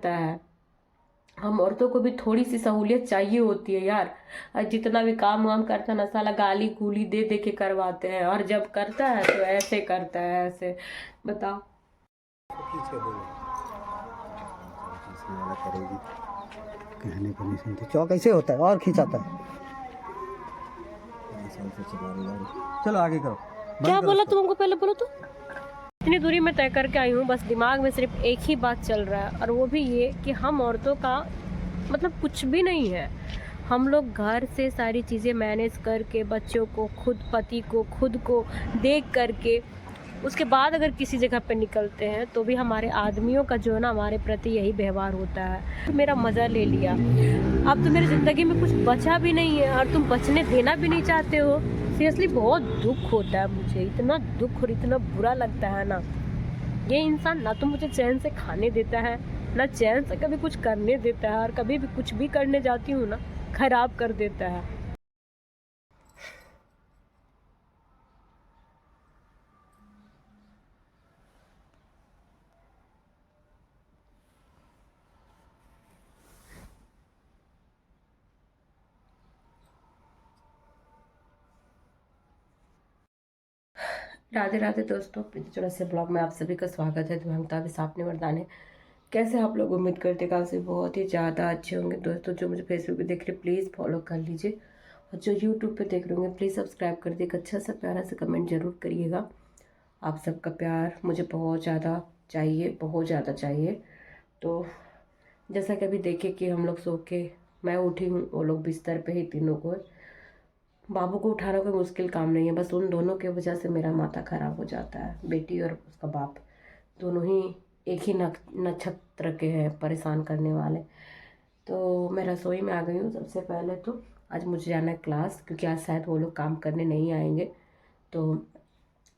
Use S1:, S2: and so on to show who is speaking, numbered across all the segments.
S1: लगता है। हम औरतों को भी थोड़ी सी सहूलियत चाहिए होती है यार। जितना भी काम वाम करता है ना साला गाली गूली दे दे के करवाते हैं, और जब करता है तो ऐसे करता है, ऐसे। बताओ।
S2: खींच के बोलो। खींचने वाला करेगी, कहने को नहीं सुनती। चौक कैसे होता है और खींचाता है। 5 साल से चला रही गाड़ी। चलो आगे करो।
S1: क्या बोला तुमको, पहले बोलो तो। इतनी दूरी में तय करके आई हूँ, बस दिमाग में सिर्फ एक ही बात चल रहा है, और वो भी ये कि हम औरतों का मतलब कुछ भी नहीं है। हम लोग घर से सारी चीज़ें मैनेज करके, बच्चों को खुद, पति को खुद को देख करके, उसके बाद अगर किसी जगह पे निकलते हैं तो भी हमारे आदमियों का जो है ना हमारे प्रति यही व्यवहार होता है। तो मेरा मज़ा ले लिया, अब तो मेरी ज़िंदगी में कुछ बचा भी नहीं है, और तुम बचने देना भी नहीं चाहते हो। सीरियसली बहुत दुख होता है मुझे, इतना दुख और इतना बुरा लगता है ना। ये इंसान ना तो मुझे चैन से खाने देता है, ना चैन से कभी कुछ करने देता है, और कभी भी कुछ भी करने जाती हूँ ना खराब कर देता है। राधे राधे दोस्तों, प्रीति चौरसिया ब्लॉग में आप सभी का स्वागत है। तो हम ताकि सापने मर्दाने, कैसे आप लोग? उम्मीद करते काफ़ी बहुत ही ज़्यादा अच्छे होंगे। दोस्तों जो मुझे फेसबुक पे देख रहे प्लीज़ फॉलो कर लीजिए, और जो यूट्यूब पे देख रहे होंगे प्लीज़ सब्सक्राइब कर दिए। एक अच्छा सा प्यारा सा कमेंट ज़रूर करिएगा। आप सबका प्यार मुझे बहुत ज़्यादा चाहिए, बहुत ज़्यादा चाहिए। तो जैसा कि अभी देखे कि हम लोग सो के, मैं उठी हूँ, वो लोग बिस्तर पे ही तीनों को। बाबू को उठाना कोई मुश्किल काम नहीं है, बस उन दोनों की वजह से मेरा माथा खराब हो जाता है। बेटी और उसका बाप दोनों ही एक ही नक्षत्र के हैं, परेशान करने वाले। तो मैं रसोई में आ गई हूँ। सबसे पहले तो आज मुझे जाना है क्लास, क्योंकि आज शायद वो लोग काम करने नहीं आएंगे। तो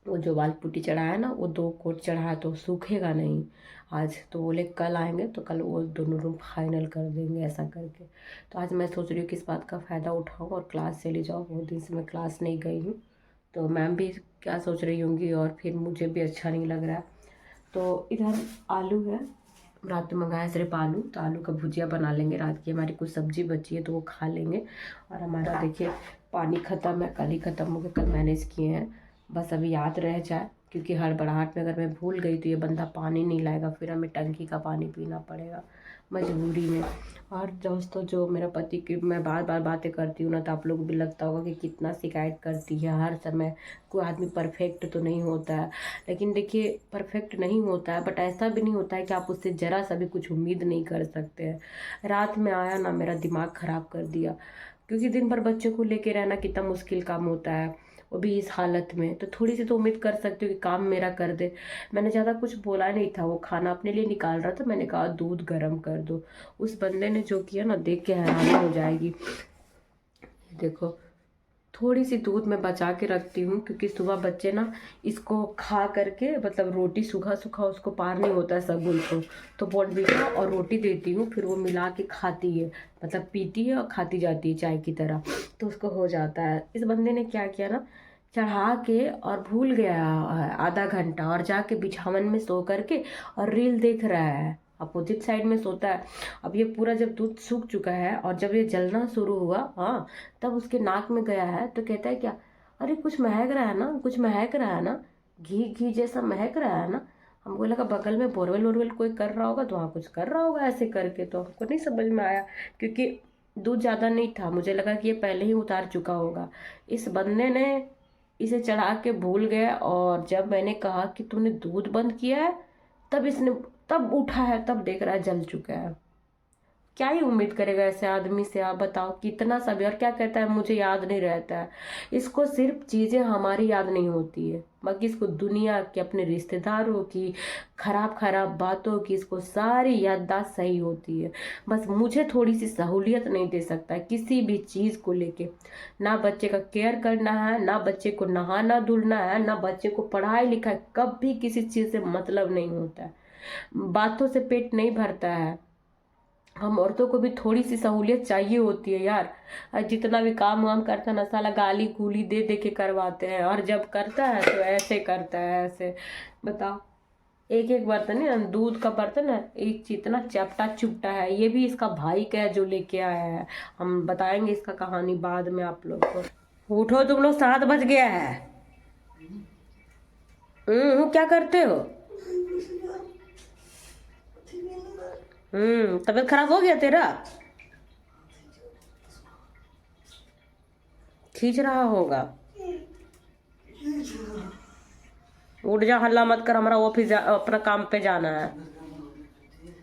S1: वो जो वाल पुट्टी चढ़ाया ना, वो 2 कोट चढ़ाया तो सूखेगा नहीं आज, तो बोले कल आएंगे, तो कल वो दोनों रूम फाइनल कर देंगे ऐसा करके। तो आज मैं सोच रही हूँ कि इस बात का फ़ायदा उठाऊँ और क्लास चली जाऊँ। बहुत दिन से मैं क्लास नहीं गई हूँ, तो मैम भी क्या सोच रही होंगी, और फिर मुझे भी अच्छा नहीं लग रहा है। तो इधर आलू है, रात में मंगाया सिर्फ आलू, तो आलू का भुजिया बना लेंगे। रात की हमारी कुछ सब्जी बची है तो वो खा लेंगे। और हमारा देखिए पानी ख़त्म है, कल ही ख़त्म हो गया, कल मैनेज किए हैं। बस अभी याद रह जाए, क्योंकि हड़बड़ाहट में अगर मैं भूल गई तो ये बंदा पानी नहीं लाएगा, फिर हमें टंकी का पानी पीना पड़ेगा मजबूरी में। और दोस्तों जो मेरा पति की मैं बार बार बातें करती हूँ ना, तो आप लोग भी लगता होगा कि कितना शिकायत करती है हर समय। कोई आदमी परफेक्ट तो नहीं होता है, लेकिन देखिए परफेक्ट नहीं होता है, बट ऐसा भी नहीं होता है कि आप उससे ज़रा सा भी कुछ उम्मीद नहीं कर सकते हैं। रात में आया ना, मेरा दिमाग ख़राब कर दिया, क्योंकि दिन भर बच्चों को लेके रहना कितना मुश्किल काम होता है, वो भी इस हालत में। तो थोड़ी सी तो उम्मीद कर सकती हूँ कि काम मेरा कर दे। मैंने ज़्यादा कुछ बोला नहीं था, वो खाना अपने लिए निकाल रहा था, मैंने कहा दूध गर्म कर दो। उस बंदे ने जो किया ना, देख के हैरानी हो जाएगी। देखो थोड़ी सी दूध मैं बचा के रखती हूँ, क्योंकि सुबह बच्चे ना इसको खा करके, मतलब रोटी सूखा सूखा उसको पार नहीं होता है सगुन को, तो बॉर्नवीटा और रोटी देती हूँ, फिर वो मिला के खाती है, मतलब पीती है और खाती जाती है चाय की तरह, तो उसको हो जाता है। इस बंदे ने क्या किया ना, चढ़ा के और भूल गया आधा घंटा, और जाके बिछावन में सो करके और रील देख रहा है, अपोजिट साइड में सोता है। अब ये पूरा जब दूध सूख चुका है और जब ये जलना शुरू हुआ, हाँ, तब उसके नाक में गया है, तो कहता है क्या, अरे कुछ महक रहा है ना, कुछ महक रहा है ना, घी घी जैसा महक रहा है ना। हमको लगा बगल में बोरवेल वोरवेल कोई कर रहा होगा, तो वहाँ कुछ कर रहा होगा ऐसे करके, तो हमको नहीं समझ में आया, क्योंकि दूध ज़्यादा नहीं था, मुझे लगा कि ये पहले ही उतार चुका होगा। इस बंदे ने इसे चढ़ा के भूल गया, और जब मैंने कहा कि तूने दूध बंद किया है, तब इसने, तब उठा है, तब देख रहा है जल चुका है। क्या ही उम्मीद करेगा ऐसे आदमी से, आप बताओ। कितना सब, और क्या कहता है मुझे याद नहीं रहता है। इसको सिर्फ चीज़ें हमारी याद नहीं होती है, बाकी इसको दुनिया के, अपने रिश्तेदारों की, खराब खराब बातों की, इसको सारी याददाश्त सही होती है। बस मुझे थोड़ी सी सहूलियत नहीं दे सकता है किसी भी चीज़ को लेके। ना बच्चे का केयर करना है, ना बच्चे को नहाना धुलना है, ना बच्चे को पढ़ाई लिखाई, कभी किसी चीज़ से मतलब नहीं होता है। बातों से पेट नहीं भरता है। हम औरतों को भी थोड़ी सी सहूलियत चाहिए होती है यार। जितना भी काम वाम करता है ना साला गाली गूली दे दे के करवाते हैं, और जब करता है तो ऐसे करता है, ऐसे। बताओ। एक एक बर्तन है, दूध का बर्तन है, एक इतना चपटा चुपटा है। ये भी इसका भाई का है जो लेके आया है। हम बताएंगे इसका कहानी बाद में आप लोग को। उठो तुम लोग, 7 बज गया है। क्या करते हो? तबीयत खराब हो गया तेरा? खींच रहा होगा। उठ जा, हल्ला मत कर, हमारा ऑफिस अपना काम पे जाना है।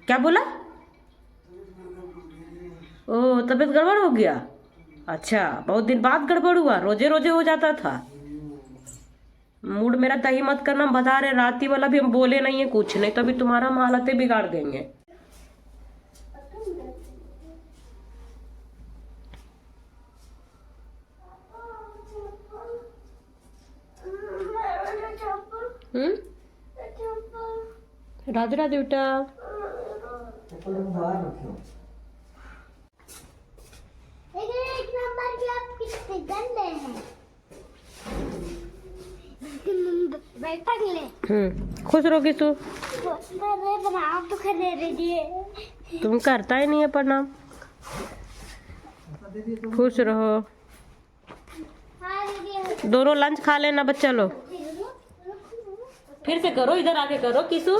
S1: क्या बोला? ओ, तबीयत गड़बड़ हो गया? अच्छा, बहुत दिन बाद गड़बड़ हुआ, रोजे रोजे हो जाता था। मूड मेरा दही मत करना, बता रहे राती वाला भी हम बोले नहीं है कुछ नहीं, तो अभी तुम्हारा हम हालतें बिगाड़ देंगे। राधे राधे बेटा।
S3: एक नंबर के आप कितने गंदे हैं। बैठक ले।
S1: खुश रहो किसु।
S3: प्रणाम तो करने दीजिए।
S1: तुम करता ही नहीं है प्रणाम। खुश रहो।
S3: हाँ दीदी।
S1: दोनों लंच खा लेना बच्चा लोग। फिर से करो, इधर आके करो किसु।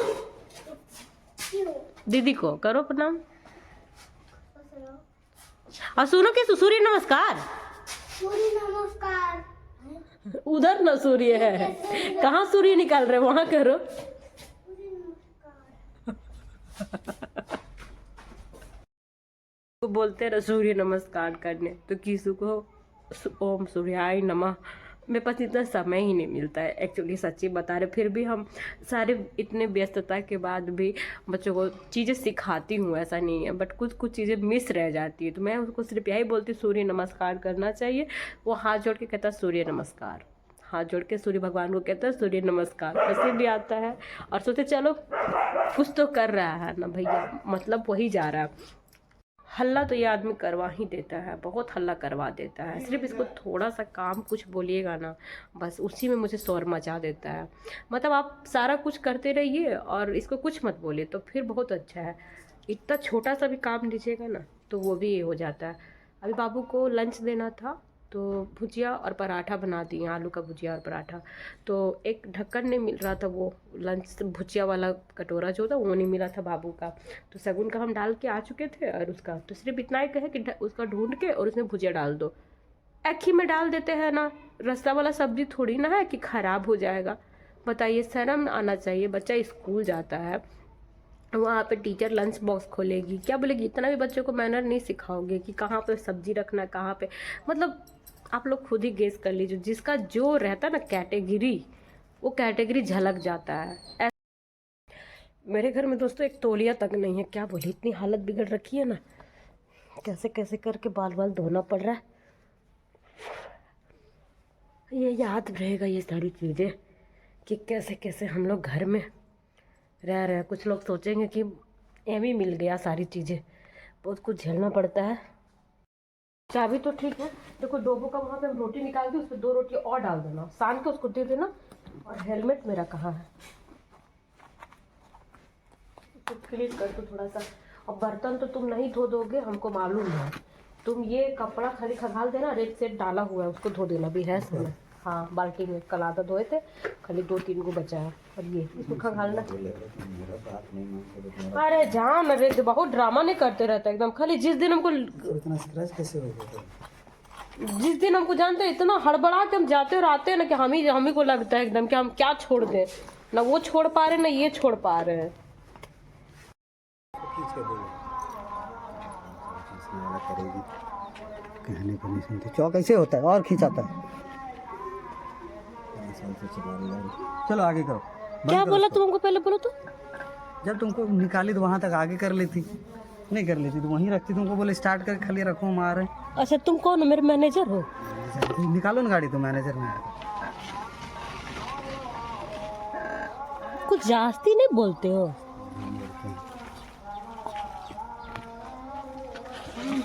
S1: दीदी को करो प्रणाम। और सुनो किसु, सूर्य नमस्कार।
S3: सूर्य नमस्कार।
S1: उधर ना सूर्य है, कहाँ सूर्य निकाल रहे, वहां करो। तो बोलते रहो सूर्य नमस्कार करने, तो किसी को ओम सूर्याय नमः। मेरे पास इतना समय ही नहीं मिलता है एक्चुअली, सच्ची बता रहे। फिर भी हम सारे इतने व्यस्तता के बाद भी बच्चों को चीज़ें सिखाती हूँ, ऐसा नहीं है, बट कुछ कुछ चीज़ें मिस रह जाती है। तो मैं उसको सिर्फ यही बोलती हूँ, सूर्य नमस्कार करना चाहिए। वो हाथ जोड़ के कहता है सूर्य नमस्कार, हाथ जोड़ के सूर्य भगवान को कहता है सूर्य नमस्कार। ऐसे भी आता है और सोचते चलो कुछ तो कर रहा है ना भैया, मतलब वही जा रहा है। हल्ला तो ये आदमी करवा ही देता है, बहुत हल्ला करवा देता है। सिर्फ इसको थोड़ा सा काम कुछ बोलिएगा ना, बस उसी में मुझे शोर मचा देता है। मतलब आप सारा कुछ करते रहिए और इसको कुछ मत बोलिए तो फिर बहुत अच्छा है। इतना छोटा सा भी काम दीजिएगा ना तो वो भी ये हो जाता है। अभी बाबू को लंच देना था तो भुजिया और पराठा बना दिए, आलू का भुजिया और पराठा। तो एक ढक्कन नहीं मिल रहा था, वो लंच भुजिया वाला कटोरा जो था वो नहीं मिला था बाबू का। तो सगुन का हम डाल के आ चुके थे और उसका तो सिर्फ इतना ही कहे कि उसका ढूंढ के और उसमें भुजिया डाल दो। एक ही में डाल देते हैं ना, रस्ता वाला सब्जी थोड़ी ना है कि ख़राब हो जाएगा। बताइए, शर्म आना चाहिए। बच्चा स्कूल जाता है, वहाँ पे टीचर लंच बॉक्स खोलेगी, क्या बोलेगी? इतना भी बच्चों को मैनर नहीं सिखाओगे कि कहाँ पे सब्जी रखना, कहाँ पे, मतलब आप लोग खुद ही गेस कर लीजिए। जिसका जो रहता है ना कैटेगरी, वो कैटेगरी झलक जाता है। मेरे घर में दोस्तों एक तौलिया तक नहीं है, क्या बोले, इतनी हालत बिगड़ रखी है ना, कैसे कैसे करके बाल बाल धोना पड़ रहा है। ये याद रहेगा ये सारी चीज़ें कि कैसे कैसे हम लोग घर में रह रहे हैं। कुछ लोग सोचेंगे कि एम ही मिल गया सारी चीज़ें, बहुत कुछ झेलना पड़ता है। चाबी तो ठीक है, देखो डोबो का वहाँ पे हम रोटी निकाल दी, उस पर 2 रोटी और डाल देना, सान के उसको दे देना। और हेलमेट मेरा कहाँ है, तो क्लीन कर दो थोड़ा सा। और बर्तन तो तुम नहीं धो दोगे, हमको मालूम है। तुम ये कपड़ा खाली खंगाल देना, रेड सेट डाला हुआ है उसको धो देना भी है समय। हाँ, बाल्टी में कल आधा धोए थे, खाली 2-3 को बचा है। और ये इसको खंगालना। अरे जान, अरे बहुत ड्रामा नहीं करते रहता एकदम। खाली जिस दिन हमको
S2: इतना स्क्रैच कैसे हो गया?
S1: जिस दिन हमको जानते हैं इतना हड़बड़ा के हम जाते और आते हैं ना कि हम ही को लगता है एकदम कि हम क्या छोड़ दें, ना वो छोड़ पा रहे ना ये छोड़ पा रहे हैं।
S2: कहने को नहीं सुनती। चौक ऐसे होता है और खींचाता है। चलो आगे करो।
S1: क्या बोला तुमको, पहले बोलो तो।
S2: जब तुमको निकाली तो वहाँ तक आगे कर लेती, नहीं कर लेती तो वहीं रखती। तुमको बोले स्टार्ट कर, खाली रखो, मारे।
S1: अच्छा, तुम कौन हो, मेरे मैनेजर हो?
S2: निकालो ना गाड़ी, तो मैनेजर में
S1: कुछ जास्ती नहीं बोलते हो।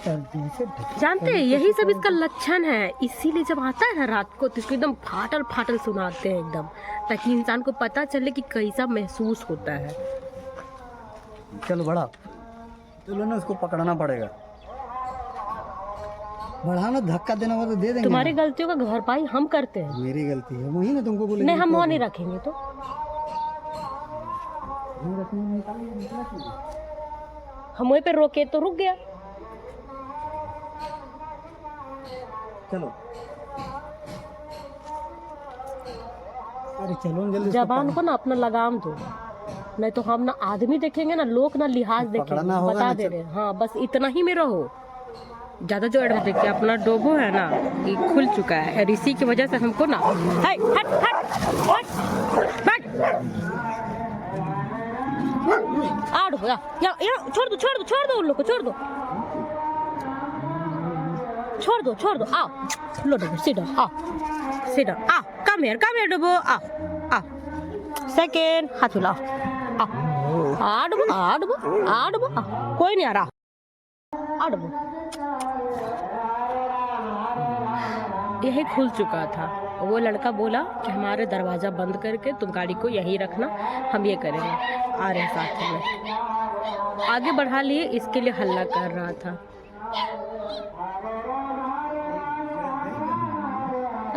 S1: जानते हैं यही सब इसका लक्षण है, इसीलिए जब आता है ना रात को तो इसको एकदम फाटल फाटल सुनाते हैं एकदम, ताकि इंसान को पता चले कि कैसा महसूस होता है।
S2: चलो बढ़ा, चलो ना, उसको पकड़ना पड़ेगा। बढ़ाना, धक्का देना हो तो दे देंगे।
S1: तुम्हारी गलतियों का भरपाई हम करते हैं।
S2: मेरी गलती है, वही ना तुमको बोले।
S1: नहीं, हम वहाँ नहीं रखेंगे तो हम वहीं पे रोके तो रुक गया।
S2: चलो, अरे चलो जल्दी।
S1: जबान को ना अपना लगाम दो, नहीं तो हम ना आदमी देखेंगे ना लोग ना लिहाज देखेंगे। बता दे रहे हैं। हाँ, बस इतना ही में रहो। ज्यादा जो एडवाइस देखिए, अपना डोबो है ना ये खुल चुका है और इसी की वजह से हमको ना हट हट हट हट आड़ हो या छोड़ दो उन लोग को छोड़ दो आओ लो डोबो सिट डाउन आओ कम हियर डोबो आओ सेकंड हाथ हिलाओ आ डोबो कोई नहीं आ रहा आ डोबो। यही खुल चुका था। वो लड़का बोला कि हमारे दरवाज़ा बंद करके तुम गाड़ी को यहीं रखना, हम ये करेंगे। आ रहे साथ में आगे बढ़ा लिए, इसके लिए हल्ला कर रहा था।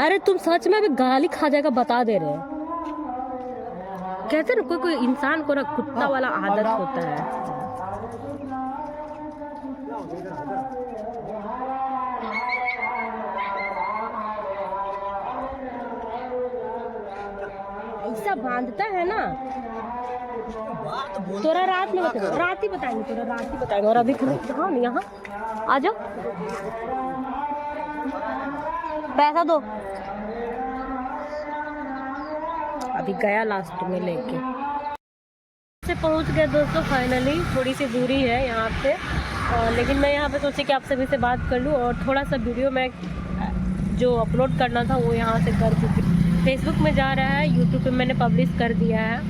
S1: अरे तुम सच में अभी गाली खा जाएगा, बता दे रहे। कहते ना कोई इंसान को ना कुत्ता वाला आदत होता है। ऐसा बांधता है ना, तोरा रात में बताएंगे, रात ही बताएंगे। और अभी हाँ यहाँ आ जाओ, पैसा दो। अभी गया लास्ट में लेके से पहुंच गए दोस्तों। फाइनली थोड़ी सी दूरी है यहाँ पे, लेकिन मैं यहाँ पे सोची कि आप सभी से बात कर लूँ और थोड़ा सा वीडियो मैं जो अपलोड करना था वो यहाँ से कर चुकी। फेसबुक में जा रहा है, यूट्यूब पे मैंने पब्लिश कर दिया है।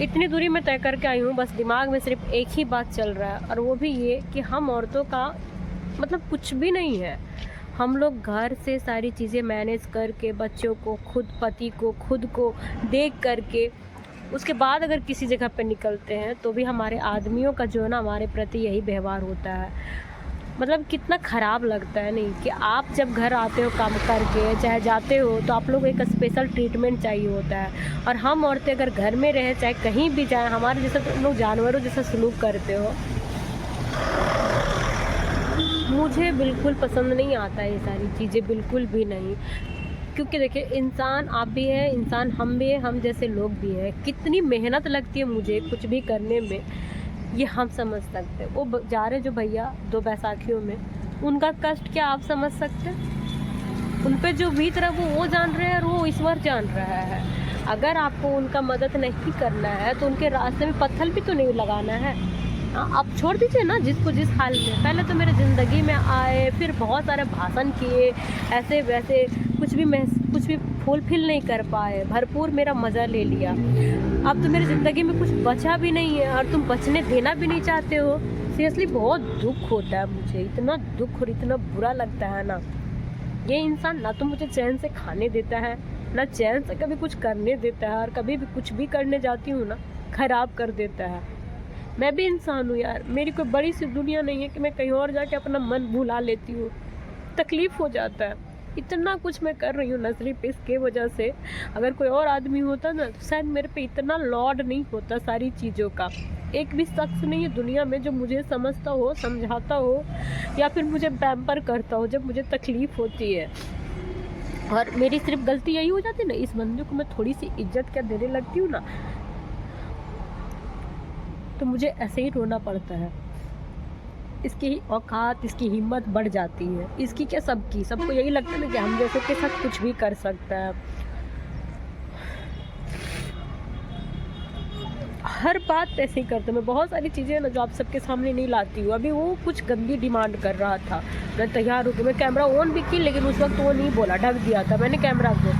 S1: इतनी दूरी मैं तय करके आई हूँ, बस दिमाग में सिर्फ एक ही बात चल रहा है और वो भी ये कि हम औरतों का मतलब कुछ भी नहीं है। हम लोग घर से सारी चीज़ें मैनेज करके, बच्चों को खुद, पति को खुद को देख करके, उसके बाद अगर किसी जगह पे निकलते हैं तो भी हमारे आदमियों का जो है ना हमारे प्रति यही व्यवहार होता है। मतलब कितना ख़राब लगता है नहीं कि आप जब घर आते हो काम करके चाहे जाते हो तो आप लोग एक स्पेशल ट्रीटमेंट चाहिए होता है, और हम औरतें अगर घर में रहे चाहे कहीं भी जाए हमारे जैसा तुम लोग जानवरों जैसा सलूक करते हो। मुझे बिल्कुल पसंद नहीं आता ये सारी चीज़ें, बिल्कुल भी नहीं। क्योंकि देखिए, इंसान आप भी हैं, इंसान हम भी हैं, हम जैसे लोग भी हैं। कितनी मेहनत लगती है मुझे कुछ भी करने में, ये हम समझ सकते हैं। वो जा रहे जो भैया 2 बैसाखियों में, उनका कष्ट क्या आप समझ सकते हैं? उन पे जो बीत रहा है वो जान रहे हैं और वो ईश्वर जान रहा है। अगर आपको उनका मदद नहीं करना है तो उनके रास्ते में पत्थर भी तो नहीं लगाना है। आप छोड़ दीजिए ना जिसको जिस हाल में। पहले तो मेरे ज़िंदगी में आए, फिर बहुत सारे भाषण किए, ऐसे वैसे कुछ भी फुलफिल नहीं कर पाए, भरपूर मेरा मज़ा ले लिया। अब तो मेरी ज़िंदगी में कुछ बचा भी नहीं है और तुम बचने देना भी नहीं चाहते हो। सीरियसली बहुत दुख होता है मुझे, इतना दुख और इतना बुरा लगता है ना। ये इंसान ना तो मुझे चैन से खाने देता है, ना चैन से कभी कुछ करने देता है, और कभी भी कुछ भी करने जाती हूँ ना ख़राब कर देता है। मैं भी इंसान हूँ यार, मेरी कोई बड़ी सी दुनिया नहीं है कि मैं कहीं और जाके अपना मन भुला लेती हूँ। तकलीफ़ हो जाता है। इतना कुछ मैं कर रही हूँ ना सिर्फ इसके वजह से। अगर कोई और आदमी होता ना तो शायद मेरे पे इतना लॉड नहीं होता सारी चीज़ों का। एक भी शख्स नहीं है दुनिया में जो मुझे समझता हो, समझाता हो, या फिर मुझे पैम्पर करता हो जब मुझे तकलीफ़ होती है। और मेरी सिर्फ गलती यही हो जाती है ना, इस बंदे को मैं थोड़ी सी इज्जत क्या देने लगती हूँ ना, तो मुझे ऐसे ही रोना पड़ता है। इसकी औकात, इसकी हिम्मत बढ़ जाती है। इसकी क्या, सबको यही लगता है ना कि हम जैसे के साथ कुछ भी कर सकता है। हर बात ऐसे ही करते। मैं बहुत सारी चीज़ें ना जो आप सबके सामने नहीं लाती हूँ। अभी वो कुछ गंदी डिमांड कर रहा था, मैं तैयार हो गई, मैं कैमरा ऑन भी की, लेकिन उस वक्त वो नहीं बोला, ढक दिया था मैंने कैमरा को।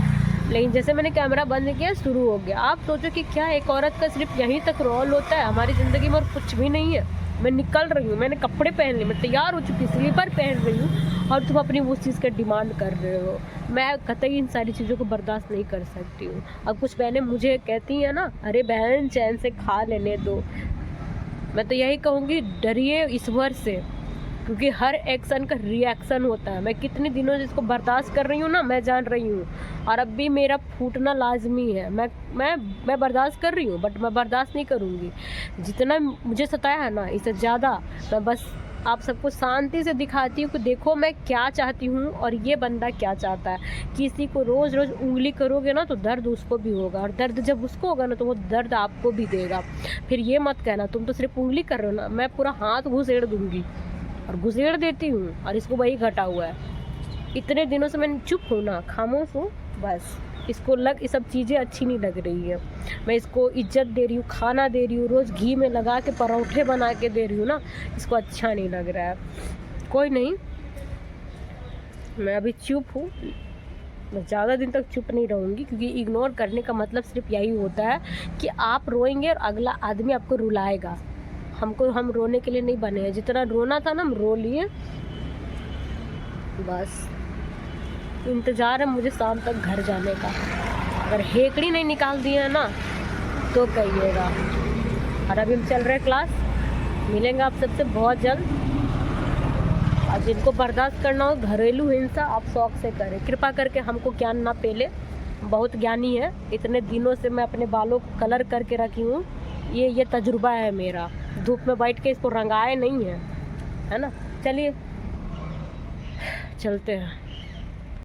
S1: लेकिन जैसे मैंने कैमरा बंद किया शुरू हो गया। आप सोचो कि क्या एक औरत का सिर्फ यहीं तक रोल होता है हमारी ज़िंदगी में, और कुछ भी नहीं है। मैं निकल रही हूँ, मैंने कपड़े पहन लिए, मैं तैयार हो चुकी, स्लीपर पहन रही हूँ, और तुम अपनी उस चीज़ का डिमांड कर रहे हो। मैं कतई इन सारी चीज़ों को बर्दाश्त नहीं कर सकती हूँ। अब कुछ बहनें मुझे कहती हैं ना, अरे बहन चैन से खा लेने दो। मैं तो यही कहूँगी, डरिए ईश्वर से, क्योंकि हर एक्शन का रिएक्शन होता है। मैं कितने दिनों से इसको बर्दाश्त कर रही हूँ ना, मैं जान रही हूँ, और अब भी मेरा फूटना लाजमी है। मैं बर्दाश्त कर रही हूँ, बट मैं बर्दाश्त नहीं करूँगी। जितना मुझे सताया है ना, इससे ज़्यादा मैं बस आप सबको शांति से दिखाती हूँ कि देखो मैं क्या चाहती हूँ और ये बंदा क्या चाहता है। किसी को रोज़ रोज़ उंगली करोगे ना तो दर्द उसको भी होगा, और दर्द जब उसको होगा ना तो वो दर्द आपको भी देगा। फिर ये मत कहना तुम तो सिर्फ उंगली कर रहे हो ना, मैं पूरा हाथ घुसेड़ दूँगी, और घुसेड़ देती हूँ, और इसको वही घटा हुआ है। इतने दिनों से मैं चुप हूँ ना, खामोश हूँ, बस इसको ये सब चीज़ें अच्छी नहीं लग रही है। मैं इसको इज्जत दे रही हूँ, खाना दे रही हूँ, रोज़ घी में लगा के पराठे बना के दे रही हूँ ना, इसको अच्छा नहीं लग रहा है। कोई नहीं, मैं अभी चुप हूँ, मैं ज़्यादा दिन तक चुप नहीं रहूँगी, क्योंकि इग्नोर करने का मतलब सिर्फ यही होता है कि आप रोएंगे और अगला आदमी आपको रुलाएगा। हम रोने के लिए नहीं बने हैं। जितना रोना था ना हम रो लिए, बस इंतज़ार है मुझे शाम तक घर जाने का। अगर हेकड़ी नहीं निकाल दिए है ना तो कहिएगा। और अभी हम चल रहे हैं क्लास, मिलेंगे आप सबसे बहुत जल्द। और जिनको बर्दाश्त करना हो घरेलू हिंसा आप शौक से करें, कृपा करके हमको ज्ञान ना पेले। बहुत ज्ञानी है, इतने दिनों से मैं अपने बालों को कलर करके रखी हूँ, ये तजुर्बा है मेरा। धूप में बैठ के इसको रंगाए नहीं है ना। चलिए चलते हैं।